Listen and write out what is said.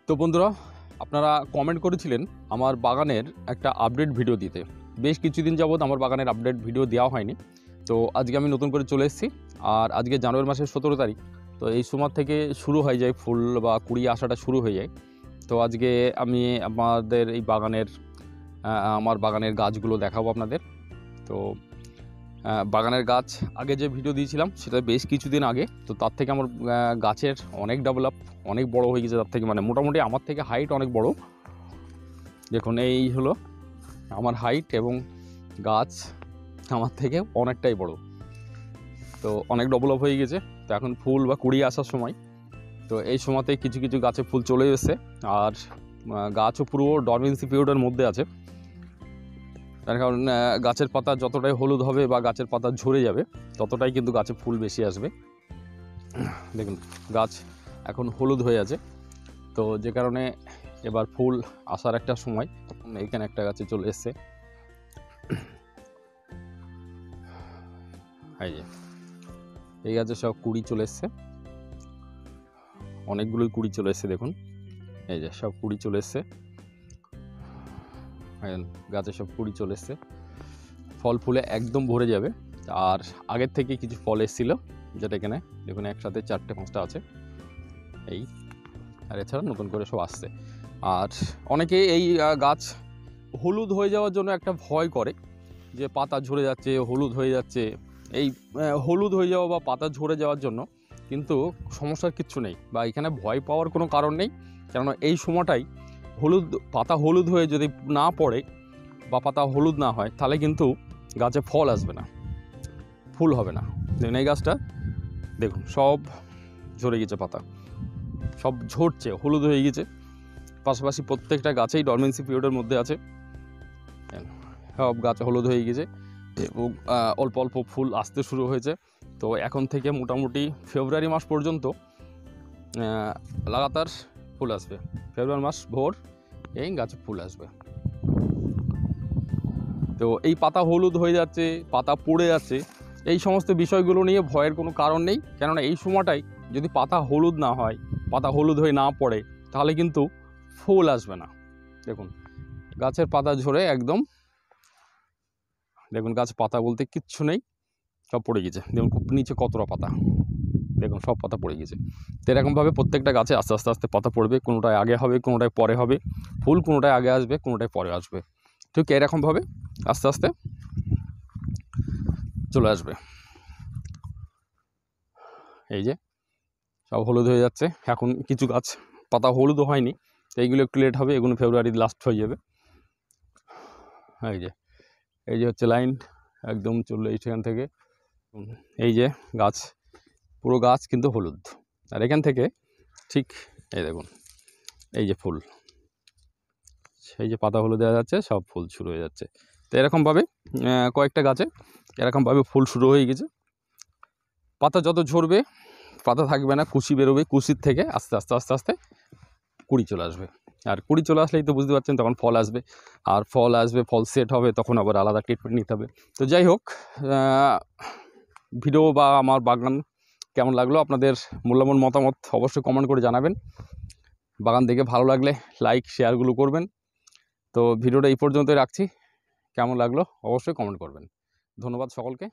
তো বন্ধুরা, আপনারা কমেন্ট করেছিলেন আমার বাগানের একটা আপডেট ভিডিও দিতে। বেশ কিছুদিন যাবৎ আমার বাগানের আপডেট ভিডিও দেওয়া হয়নি। তো আজকে আমি নতুন করে চলে এসেছি। আর আজকে জানুয়ারি মাসের 17 তারিখ। তো এই সময় থেকে শুরু হয়ে যায় ফুল বা কুড়ি আসাটা শুরু হয়ে যায়। তো আজকে আমি আমাদের এই বাগানের আমার বাগানের গাছগুলো দেখাবো আপনাদের। তো বাগানের গাছ আগে যে ভিডিও দিয়েছিলাম সেটা বেশ কিছুদিন আগে। তো তার থেকে আমার গাছের অনেক ডেভেলপ, অনেক বড় হয়ে গেছে। তার থেকে মানে মোটামুটি আমার থেকে হাইট অনেক বড়। দেখুন এই হলো আমার হাইট এবং গাছ আমার থেকে অনেকটাই বড়। তো অনেক ডেভেলপ হয়ে গেছে। তো এখন ফুল বা কুড়ি আসার সময়। তো এই সময়তে কিছু কিছু গাছে ফুল চলে এসেছে। আর গাছও পুরো ডরমেন্সি পিরিয়ডের মধ্যে আছে। তার কারণ গাছের পাতা যতটাই হলুদ হবে বা গাছের পাতা ঝরে যাবে ততটাই কিন্তু গাছে ফুল বেশি আসবে। দেখুন গাছ এখন হলুদ হয়ে আছে। তো যে কারণে এবার ফুল আসার একটা সময়। এইখানে একটা গাছে চলে এসছে, এই গাছে সব কুড়ি চলে এসছে, অনেকগুলোই কুড়ি চলে এসছে। দেখুন এই যে সব কুড়ি চলে এসছে, গাছে সব কুড়ি চলে এসছে। ফল ফুলে একদম ভরে যাবে। আর আগের থেকে কিছু ফল এসেছিলো, যেটা এখানে দেখুন একসাথে 4-5টা আছে এই। আর এছাড়া নতুন করে সব আসছে। আর অনেকে এই গাছ হলুদ হয়ে যাওয়ার জন্য একটা ভয় করে যে পাতা ঝরে যাচ্ছে, হলুদ হয়ে যাচ্ছে। এই হলুদ হয়ে যাওয়া বা পাতা ঝরে যাওয়ার জন্য কিন্তু সমস্যার কিচ্ছু নেই, বা এখানে ভয় পাওয়ার কোনো কারণ নেই। কেননা এই সময়টাই পাতা হলুদ হয়ে যদি না পড়ে বা পাতা হলুদ না হয় তাহলে কিন্তু গাছে ফল আসবে না, ফুল হবে না। দেখুন এই গাছটা দেখুন সব ঝরে গেছে, পাতা সব ঝরছে, হলুদ হয়ে গেছে। পাশাপাশি প্রত্যেকটা গাছেই ডরমেন্সি পিরিয়ডের মধ্যে আছে, সব গাছ হলুদ হয়ে গেছে এবং অল্প অল্প ফুল আসতে শুরু হয়েছে। তো এখন থেকে মোটামুটি ফেব্রুয়ারি মাস পর্যন্ত লাগাতার ফুল আসবে। ফেব্রুয়ারি মাস ভোর এই গাছে ফুল আসবে। তো এই পাতা হলুদ হয়ে যাচ্ছে, পাতা পড়ে যাচ্ছে, এই সমস্ত বিষয়গুলো নিয়ে ভয়ের কোনো কারণ নেই। কেননা এই সময়টাই যদি পাতা হলুদ না হয়, পাতা হলুদ হয়ে না পড়ে তাহলে কিন্তু ফুল আসবে না। দেখুন গাছের পাতা ঝরে একদম, দেখুন গাছ পাতা বলতে কিচ্ছু নেই, সব পড়ে গেছে। দেখুন নিচে কতটা পাতা, দেখুন সব পাতা পড়ে গেছে। তো এরকমভাবে প্রত্যেকটা গাছে আস্তে আস্তে আস্তে পাতা পড়বে, কোনোটায় আগে হবে, কোনোটায় পরে হবে ফুল, কোনোটায় আগে আসবে, কোনোটায় পরে আসবে। ঠিক এরকমভাবে আস্তে আস্তে চলে আসবে। এই যে সব হলুদ হয়ে যাচ্ছে। এখন কিছু গাছ পাতা হলুদও হয়নি, তো এইগুলো একটু লেট হবে, এগুলো ফেব্রুয়ারি লাস্ট হয়ে যাবে। এই যে হচ্ছে লাইন একদম চললো এইখান থেকে। এই যে গাছ, পুরো গাছ কিন্তু হলুদ। আর এখান থেকে ঠিক এই দেখুন এই যে ফুল, সেই যে পাতা হলুদ দেওয়া যাচ্ছে, সব ফুল শুরু হয়ে যাচ্ছে। তো এরকমভাবে কয়েকটা গাছে এরকমভাবে ফুল শুরু হয়ে গেছে। পাতা যত ঝরবে পাতা থাকবে না, কুশি বেরোবে, কুশির থেকে আস্তে আস্তে আস্তে আস্তে কুড়ি চলে আসবে। আর কুড়ি চলে আসলেই তো বুঝতে পারছেন তখন ফল আসবে। আর ফল আসবে, ফল সেট হবে, তখন আবার আলাদা ট্রিটমেন্ট নিতে হবে। তো যাই হোক, ভিডিও বা আমার বাগান কেমন লাগলো আপনাদের মূল্যবান মতামত অবশ্যই কমেন্ট করে জানাবেন। বাগান দেখে ভালো লাগলে লাইক শেয়ারগুলো করবেন। তো ভিডিওটা এই পর্যন্তই রাখছি। কেমন লাগলো অবশ্যই কমেন্ট করবেন। ধন্যবাদ সকলকে।